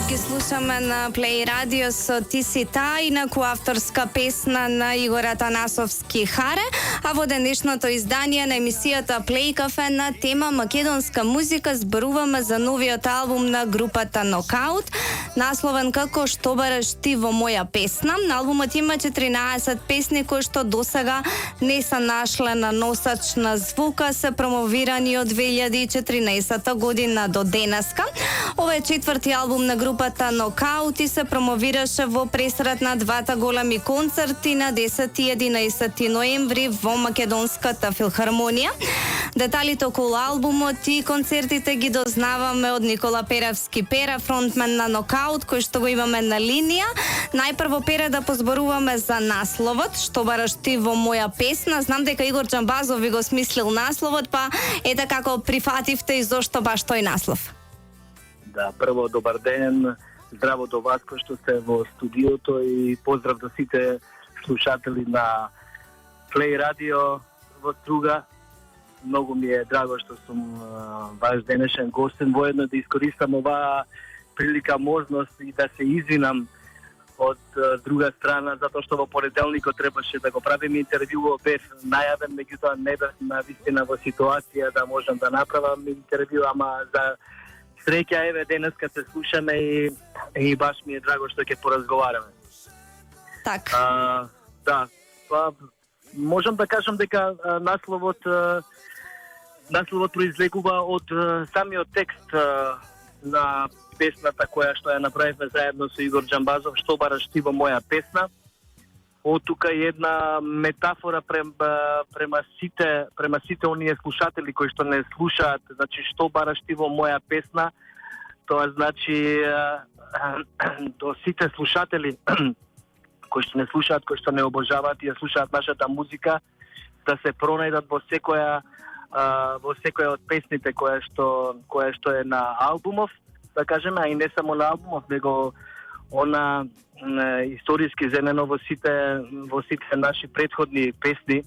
ги слушаме на Play Radio со Ти си та, инаку авторска песна на Игор Атанасовски Харе, а во денешното издание на емисијата Play Cafe на тема македонска музика зборуваме за новиот албум на групата Нокаут, насловен како Што бараш ти во моја песна. На албумот има 14 песни кои што досега не се нашле на носач на звука, се промовирани од 2014 година до денеска. Ова е четврти албум на групата Нокаут и се промовираше во пресрет на двата големи концерти на 10 и 11 ноември во Македонската филхармонија. Деталите околу албумот и концертите ги дознаваме од Никола Перевски Пера, фронтмен на Нокаут, кој што го имаме на линија. Најпрво, Пере, да позборуваме за насловот, Што бараш ти во моја песна. Знам дека Игор Џамбазов ви го смислил насловот, па ете како прифативте и зошто баш тој наслов? Да, прво добар ден, здраво до вас кои што сте во студиото и поздрав до сите слушатели на Play Radio во Струга. Многу ми е драго што сум ваш денешен гостен, воедно да искористам оваа прилика, можност и да се извинам од друга страна, затоа што во понеделникот требаше да го правим интервју, бев најавен, меѓутоа не бев навистина во ситуација да можам да направам интервју, ама за среќа, еве, денеска се слушаме и баш ми е драго што ќе поразговараме. Така. Да, па, можам да кажам дека насловот произлегува од самиот текст на песната која што ја направивме заедно со Игор Џамбазов, Што бараш ти во моја песна. Од тука е една метафора према сите оние слушатели кои што не слушаат, значи што бараш ти во моја песна, тоа значи до сите слушатели кои што не слушаат, кои што не обожаваат и ја слушаат нашата музика, да се пронајдат во секоја од песните која што е на албумов, да кажеме, а и не само на албумов, него она историски земено во сите наши претходни песни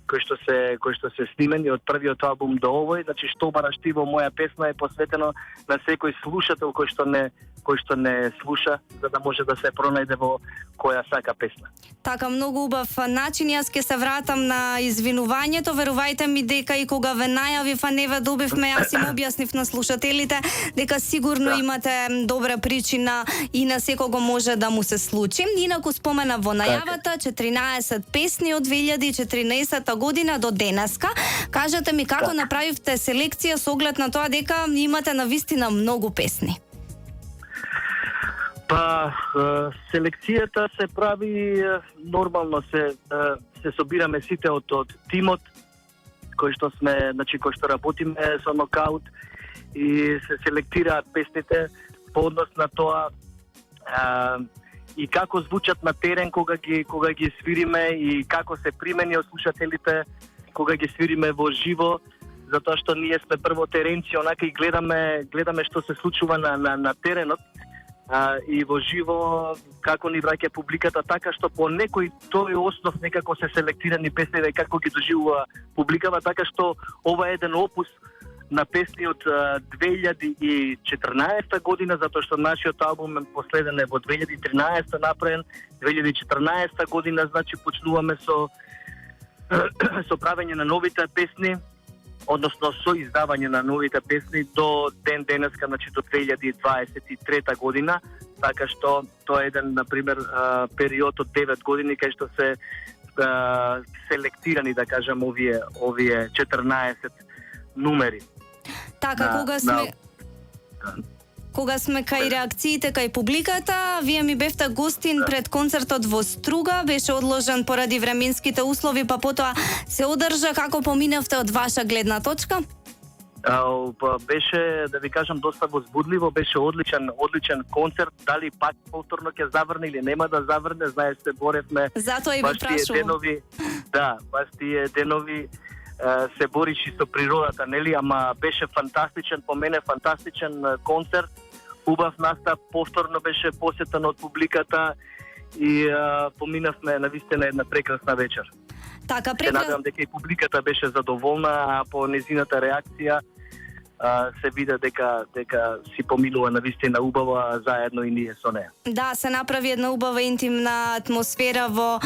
кои што се снимени од првиот албум до овој. Значи, Што бараш ти во моја песна е посветено на секој слушател кој што не слуша, за да може да се пронајде во која сака песна. Така, многу убав начин. Јас ќе се вратам на извинувањето. Верувајте ми дека и кога ве најавив, а не ве добивме, јас им објаснив на слушателите дека сигурно имате добра причина и на секого може да му се случи. Инаку спомена во најавата 14 песни од 2014 година до денеска. Кажете ми како направивте селекција со оглед на тоа дека имате навистина многу песни? Па, селекцијата се прави нормално, се собираме сите од тимот кој што работиме со Нокаут и се селектираат песните по однос на тоа и како звучат на терен кога ги свириме и како се примени од слушателите кога ги свириме во живо, затоа што ние сме прво теренци, онака и гледаме што се случува на теренот. И во живо како ни враќа публиката, така што по некој тој основ некако се селектирани песни како ги доживува публикава, така што ова е еден опус на песни од 2014 година, затоа што нашиот албум е последен во 2013 направен, 2014 година, значи почнуваме со правење на новите песни, односно со издавање на новите песни до ден денеска, значи до 2023 година, така што тоа е еден, например, период од 9 години кај што се селектирани, да кажам, овие 14 numeri. Така, кога сме кај реакциите кај публиката, вие ми бевте гостин пред концертот во Струга, беше одложен поради временските услови, па потоа се одржа. Како поминавте од ваша гледна точка? Беше, да ви кажам, доста возбудливо, беше одличен концерт. Дали пак повторно ќе заврне или нема да заврне, знаеш, се боревме. Затоа и ви прашувам. Баш тие денови се бориш со природата, нели, ама беше фантастичен, по мене фантастичен концерт, убав настап, повторно беше посетен од публиката и поминавме навистина една прекрасна вечер. Така, Се надевам дека и публиката беше задоволна, а по незината реакција се види дека си поминува навистина убава заедно и ние со неа. Да, се направи една убава интимна атмосфера во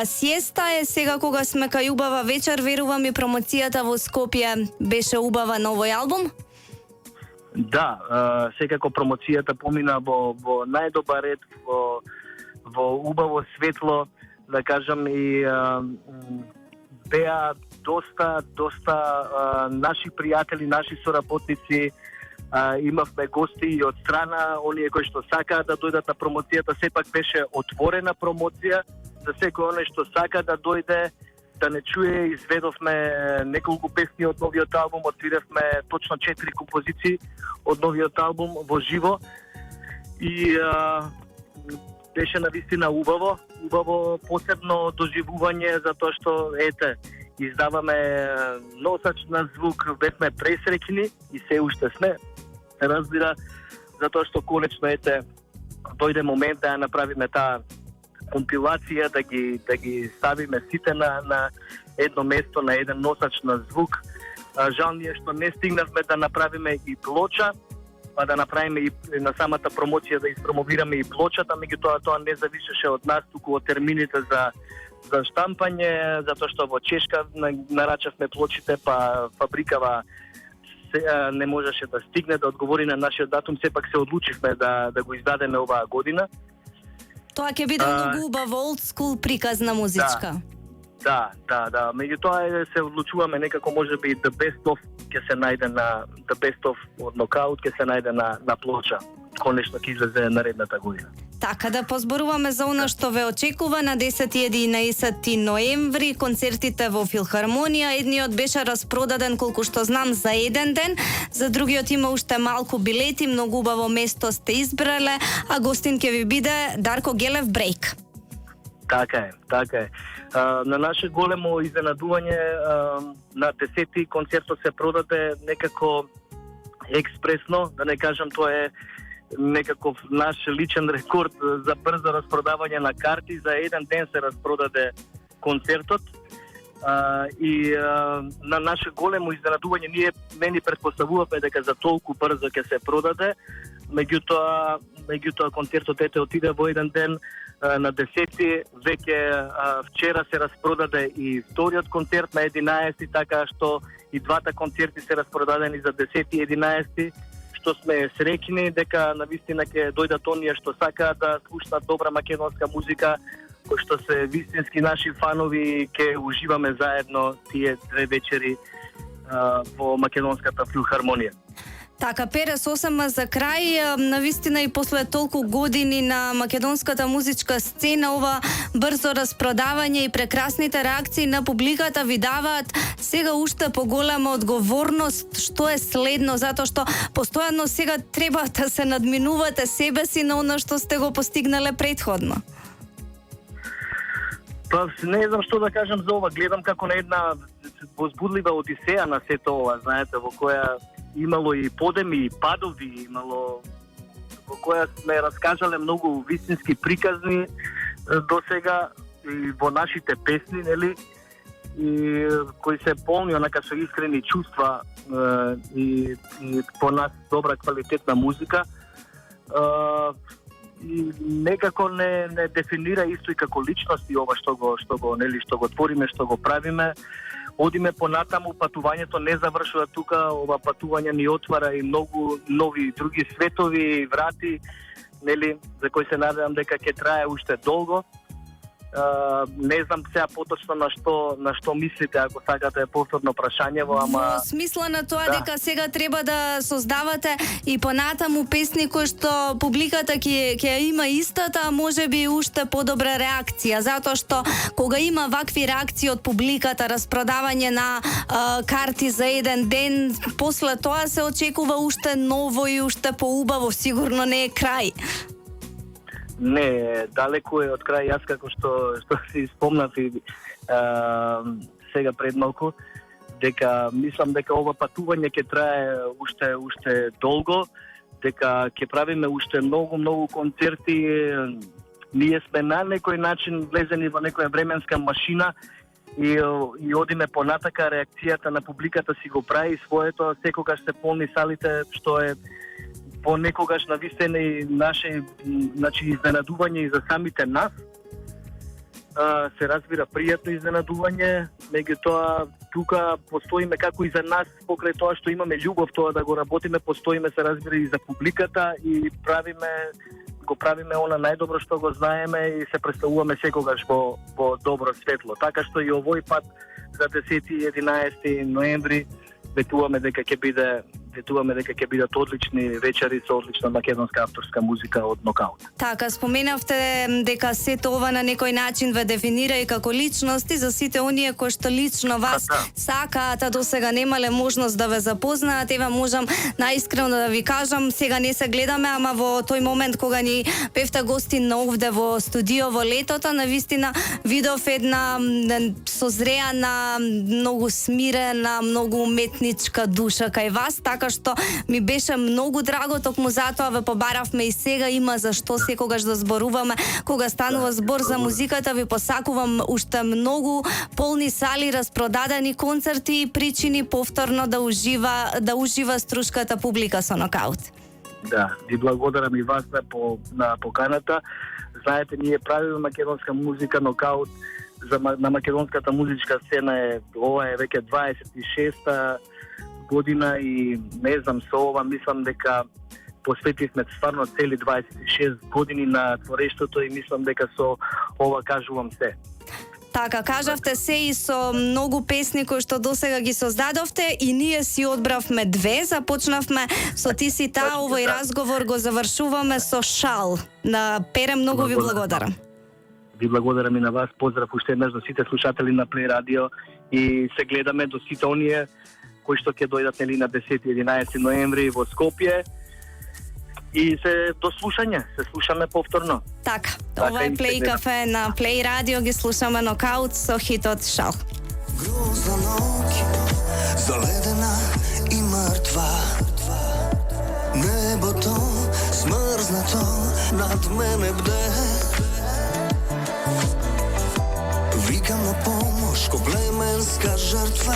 Сиеста е сега кога сме кај убава вечер, верувам и промоцијата во Скопје беше убава на овој албум? Да, секако промоцијата помина во најдобар ред, во убаво светло, да кажам, и беа доста наши пријатели, наши соработници, имавме гости и од страна, оние кои што сакаат да дојдат на промоцијата, сепак беше отворена промоција за секој оној што сака да дојде, да не чуе. Изведовме неколку песни од новиот албум, отвидевме точно 4 композиции од новиот албум во живо и беше навистина убаво посебно доживување, затоа што издаваме носач на звук, бевме пресреќни и се уште сме, разбира, затоа што конечно дојде момент да ја направиме таа компилација, да ги ставиме сите на едно место, на еден носач на звук. Жал ни е што не стигнавме да направиме и плоча, па да направиме и на самата промоција да испромовираме и плочата, меѓутоа тоа не зависеше од нас, туку од термините за штампање, затоа што во Чешка нарачавме плочите, па фабрикава не можеше да стигне да одговори на нашиот датум, сепак се одлучивме да го издадеме оваа година. Тоа ќе биде многу убава олд скул приказна музичка. Да. Меѓутоа се одлучуваме некако можеби the best of ќе се најде на the best of од нокаут ќе се најде на плоча. Конечно ќе излезе наредната година. Така да позборуваме за она што ве очекува на 10 и 11 ноември, концертите во Филхармонија. Едниот беше распродаден, колку што знам, за еден ден, за другиот има уште малку билети, многу убаво место сте избрале, а гостин ќе ви биде Дарко Гелев Брейк. Така е. На наше големо изненадување, на 10 концертот се продаде некако експресно, да не кажам тоа е некаков наш личен рекорд за брзо распродавање на карти. За еден ден се распродаде концертот и на наше големо изненадување ние не ни претпоставувавме дека за толку брзо ќе се продаде, меѓутоа концертот отиде во еден ден на 10, веќе вчера се распродаде и вториот концерт на 11, така што и двата концерти се распродадени за 10 и 11, што сме среќни дека навистина ќе дојдат оние што сакаат да слушнат добра македонска музика, кои што се вистински наши фанови и ќе уживаме заедно тие 2 вечери во Македонската филхармонија. Така, Пере, сосема за крај, навистина и после толку години на македонската музичка сцена, ова брзо распродавање и прекрасните реакции на публиката ви даваат сега уште поголема одговорност. Што е следно, затоа што постојано сега треба да се надминувате себе си на оно што сте го постигнале предходно? Па не знам што да кажам за ова, гледам како на една возбудлива одисеја на сето ова, знаете, во која имало и подеми и падови, имало во која сме раскажале многу вистински приказни до сега и во нашите песни, нели? И кои се полни онака со искрени чувства и по нас добра квалитетна музика. И некако не дефинира исто и како личности ова што го твориме, што го правиме. Одиме понатаму, патувањето не завршува тука, ова патување ни отвара и многу нови други светови и врати, нели, за кои се надевам дека ќе трае уште долго. Не знам сега поточно на што мислите, ако сакате повторно прашањево, ама во смисла на тоа дека сега треба да создавате и понатаму песни кои што публиката ќе има истата, а можеби уште подобра реакција, затоа што кога има вакви реакции од публиката, распродавање на карти за еден ден, после тоа се очекува уште ново и уште поубаво, сигурно не е крај. Не, далеку е од крај. Јас како што си спомнав и сега пред малку, дека мислам дека ова патување ќе трае уште долго, дека ќе правиме уште многу концерти. Ние сме на некој начин влезени во некоја временска машина и одиме понатака, реакцијата на публиката си го прави своето, секогаш се полни салите, што е понекогаш навистина и наше изненадување и за самите нас. Се разбира пријатно изненадување, меѓутоа тука постоиме како и за нас, покрај тоа што имаме љубов тоа да го работиме, постоиме се разбира и за публиката и го правиме она најдобро што го знаеме и се представуваме секогаш во добро светло. Така што и овој пат за 10 и 11 ноември ветуваме дека ќе бидат одлични вечери со одлична македонска авторска музика од Нокаут. Така, споменавте дека сето ова на некој начин ве дефинира и како личности за сите оние кои што лично вас сакаат, а досега немале можност да ве запознаат. Ева можам наискрено да ви кажам, сега не се гледаме, ама во тој момент кога ни бевте гостин на овде во студио во летото, навистина видов една созреана, многу смирена, многу уметничка душа кај вас, така што ми беше многу драго, токму затоа ве побаравме и сега има зашто секогаш да зборуваме. Кога станува збор за музиката, ви посакувам уште многу полни сали, распродадени концерти и причини повторно да ужива струшката публика со Нокаут. Да, ви благодарам и вас на поканата. Знаете, ние правиме македонска музика, Нокаут на македонската музичка сцена ова е веќе 26-та година и не знам, со ова мислам дека посветивме стварно цели 26 години на творештото и мислам дека со ова кажувам се. Така, кажавте се и со многу песни кои што досега ги создадовте и ние си одбравме две. Започнавме со Ти си та, овој разговор го завршуваме со Шал. На Пере, многу ви благодарам. Ви благодарам и на вас. Поздрав уште еднаш до сите слушатели на Плей Радио и се гледаме до сите оние кои што ќе дојдат на 10 и 11 ноември во Скопје. И се до слушање, се слушаме повторно. Така, ова е Плей Кафе на Плей Радио, ги слушаме Нокаут со хитот Шал. Грозна ноќ, заледена и мртва. Небото смрзнато над мене бде. Викам на помош ко племенска жртва.